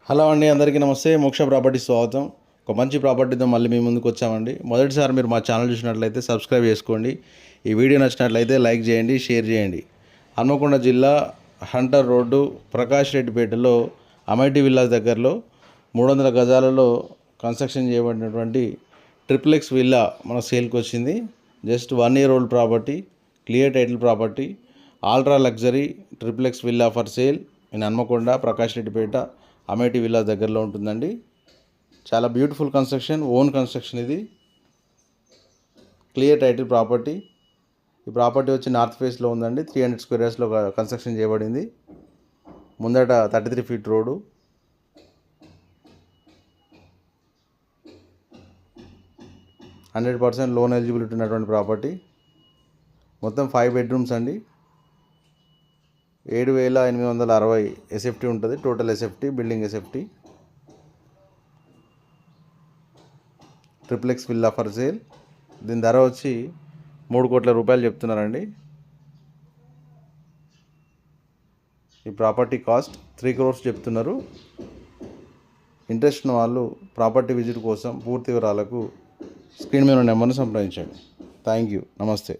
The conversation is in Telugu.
హలో అండి, అందరికీ నమస్తే. మోక్ష ప్రాపర్టీ స్వాగతం. ఒక మంచి ప్రాపర్టీతో మళ్ళీ మీ ముందుకు వచ్చామండి. మొదటిసారి మీరు మా ఛానల్ చూసినట్లయితే సబ్స్క్రైబ్ చేసుకోండి. ఈ వీడియో నచ్చినట్లయితే లైక్ చేయండి, షేర్ చేయండి. హన్మకొండ జిల్లా హంటర్ రోడ్డు ప్రకాష్ రెడ్డిపేటలో అమైటీ విల్లాస్ దగ్గరలో 300 గజాలలో కన్స్ట్రక్షన్ చేయబడినటువంటి ట్రిప్లెక్స్ విల్లా మన సేల్కి వచ్చింది. Just 1 year old property, clear title property, ultra luxury triplex villa for sale in Hanamkonda Prakash Reddypet Amity villas దగ్గరలో ఉంటుందండి. చాలా బ్యూటిఫుల్ కన్స్ట్రక్షన్, ఓన్ కన్స్ట్రక్షన్. ఇది క్లియర్ టైటిల్ ప్రాపర్టీ. ఈ ప్రాపర్టీ వచ్చి నార్త్ ఫేస్లో ఉందండి. 300 square yardsలో కన్స్ట్రక్షన్ చేయబడింది. ముందట 33 feet రోడ్డు. %% లోన్ ఎలిజిబిలిటీ ఉన్నటువంటి ప్రాపర్టీ. మొత్తం 5 bedrooms అండి. 7,860 SFT ఉంటుంది. Total SFT, building SFT. Triplex villa for sale. దీని ధర వచ్చి 3 కోట్ల రూపాయలు చెప్తున్నారండి. ఈ ప్రాపర్టీ కాస్ట్ 3 crores చెప్తున్నారు. ఇంట్రెస్ట్ ఉన్న వాళ్ళు ప్రాపర్టీ విజిట్ కోసం పూర్తి వివరాలకు స్క్రీన్ మీద ఉన్న నెంబర్ను సంప్రదించండి. Thank you. నమస్తే.